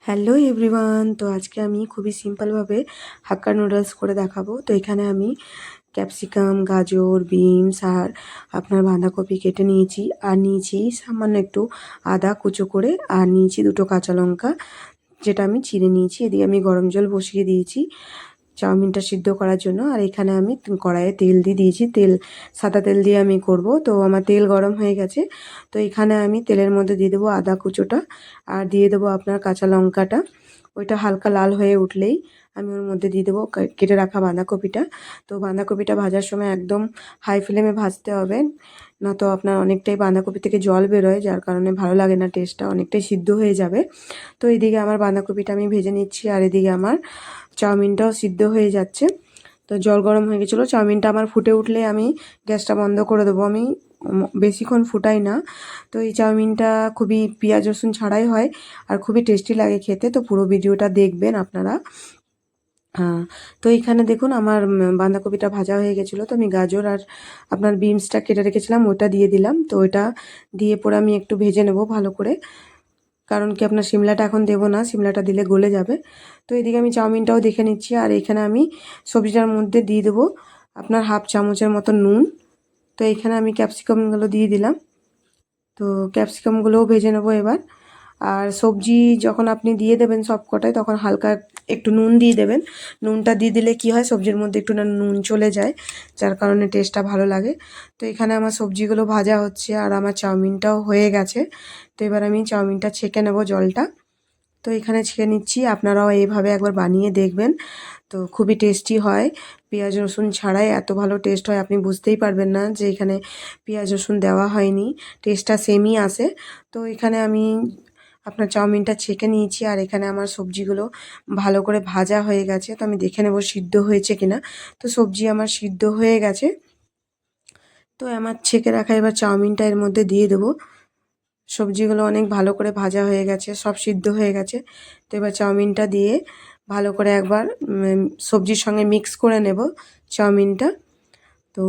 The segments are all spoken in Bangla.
হ্যালো এভরিওয়ান, তো আজকে আমি খুবই সিম্পলভাবে হাক্কা নুডলস করে দেখাবো। তো এখানে আমি ক্যাপসিকাম, গাজর, বিনস আর আপনার বাঁধাকপি কেটে নিয়েছি, আর নিয়েছি সামান্য একটু আদা কুচো করে, আর নিয়েছি দুটো কাঁচা লঙ্কা যেটা আমি চিড়ে নিয়েছি। এদিকে আমি গরম জল বসিয়ে দিয়েছি চাউমিনটা সিদ্ধ করার জন্য। আর এখানে আমি কড়াইয়ে তেল দিয়ে দিয়েছি, সাদা তেল দিয়ে আমি করব। তো আমার তেল গরম হয়ে গেছে। তো এখানে আমি তেলের মধ্যে দিয়ে দেবো আদা কুচোটা, আর দিয়ে দেবো আপনার কাঁচা লঙ্কাটা। ওইটা হালকা লাল হয়ে উঠলেই আমি ওর মধ্যে দিয়ে দেবো কেটে রাখা বাঁধাকপিটা। তো বাঁধাকপিটা ভাজার সময় একদম হাই ফ্লেমে ভাজতে হবে, না তো আপনার অনেকটাই বাঁধাকপি থেকে জল বেরোয়, যার কারণে ভালো লাগে না, টেস্টটা অনেকটাই সিদ্ধ হয়ে যাবে। তো এদিকে আমার বাঁধাকপিটা আমি ভেজে নিচ্ছি, আর এদিকে আমার চাউমিনটাও সিদ্ধ হয়ে যাচ্ছে। তো জল গরম হয়ে গেছিলো, চাউমিনটা আমার ফুটে উঠলে আমি গ্যাসটা বন্ধ করে দেবো। আমি বেশিক্ষণ ফুটাই না। তো এই চাউমিনটা খুবই পেঁয়াজ রসুন ছাড়াই হয়, আর খুবই টেস্টি লাগে খেতে। তো পুরো ভিডিওটা দেখবেন আপনারা। হ্যাঁ, তো এইখানে দেখুন আমার বাঁধাকপিটা ভাজা হয়ে গেছিলো। তো আমি গাজর আর আপনার বিনসটা কেটে রেখেছিলাম, ওটা দিয়ে দিলাম। তো ওইটা দিয়ে পরে আমি একটু ভেজে নেব ভালো করে, কারণ কি আপনার সিমলাটা এখন দেবো না, সিমলাটা দিলে গলে যাবে। তো এদিকে আমি চাউমিনটাও দেখে নিচ্ছি, আর এখানে আমি সবজিটার মধ্যে দিয়ে দেবো আপনার হাফ চামচের মতো নুন। তো এখানে আমি ক্যাপসিকামগুলো দিয়ে দিলাম। তো ক্যাপসিকামগুলোও ভেজে নেবো এবার। আর সবজি যখন আপনি দিয়ে দেবেন সব কটায়, তখন হালকা একটু নুন দিয়ে দেবেন। নুনটা দিয়ে দিলে কি হয়, সবজির মধ্যে একটু না নুন চলে যায়, যার কারণে টেস্টটা ভালো লাগে। তো এখানে আমার সবজিগুলো ভাজা হচ্ছে, আর আমার চাউমিনটাও হয়ে গেছে। তো এবার আমি চাউমিনটা ছেঁকে নেব জলটা। তো এখানে ছেঁকে নিচ্ছি, আপনারাও এইভাবে একবার বানিয়ে দেখবেন। তো খুবই টেস্টি হয়, পেঁয়াজ রসুন ছাড়াই এত ভালো টেস্ট হয়, আপনি বুঝতেই পারবেন না যে এখানে পেঁয়াজ রসুন দেওয়া হয়নি, টেস্টটা সেমই আসে। তো এখানে আমি আপনার চাউমিনটা ছেঁকে নিয়েছি, আর এখানে আমার সবজিগুলো ভালো করে ভাজা হয়ে গেছে। তো আমি দেখে নেব সিদ্ধ হয়েছে কিনা। তো সবজি আমার সিদ্ধ হয়ে গেছে। তো আমার ছেঁকে রাখা এবার চাউমিনটা এর মধ্যে দিয়ে দেবো। সবজিগুলো অনেক ভালো করে ভাজা হয়ে গেছে, সব সিদ্ধ হয়ে গেছে। তো এবার চাউমিনটা দিয়ে ভালো করে একবার সবজির সঙ্গে মিক্স করে নেব চাউমিনটা। তো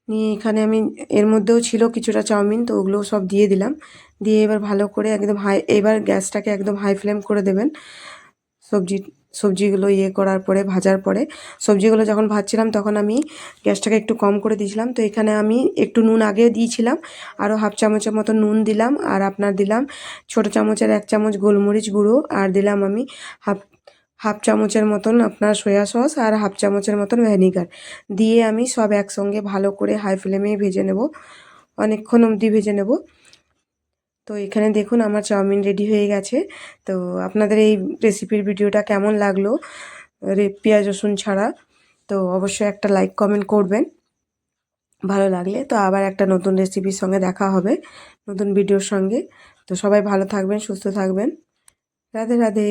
নিয়ে এখানে আমি এর মধ্যেও ছিল কিছুটা চাউমিন, তো ওগুলোও সব দিয়ে দিলাম। দিয়ে এবার ভালো করে একদম এবার গ্যাসটাকে একদম হাই ফ্লেম করে দেবেন। সবজিগুলো করার পরে, ভাজার পরে, সবজিগুলো যখন ভাজছিলাম তখন আমি গ্যাসটাকে একটু কম করে দিয়েছিলাম। তো এখানে আমি একটু নুন আগেও দিয়েছিলাম, আরও হাফ চামচের মতো নুন দিলাম, আর আপনার দিলাম ছোটো চামচের 1 চামচ গোলমরিচ গুঁড়ো, আর দিলাম আমি হাফ হাফ চামচের মতন আপনার সয়া সস, আর হাফ চামচের মতন ভিনেগার দিয়ে আমি সব একসঙ্গে ভালো করে হাই ফ্লেমে ভেজে নেব, অনেকক্ষণ অবধি ভেজে নেব। তো এখানে দেখুন আমার চাউমিন রেডি হয়ে গেছে। তো আপনাদের এই রেসিপির ভিডিওটা কেমন লাগলো পেঁয়াজ রসুন ছাড়া, তো অবশ্যই একটা লাইক কমেন্ট করবেন ভালো লাগলে। তো আবার একটা নতুন রেসিপির সঙ্গে দেখা হবে, নতুন ভিডিওর সঙ্গে। তো সবাই ভালো থাকবেন, সুস্থ থাকবেন। রাধে রাধে।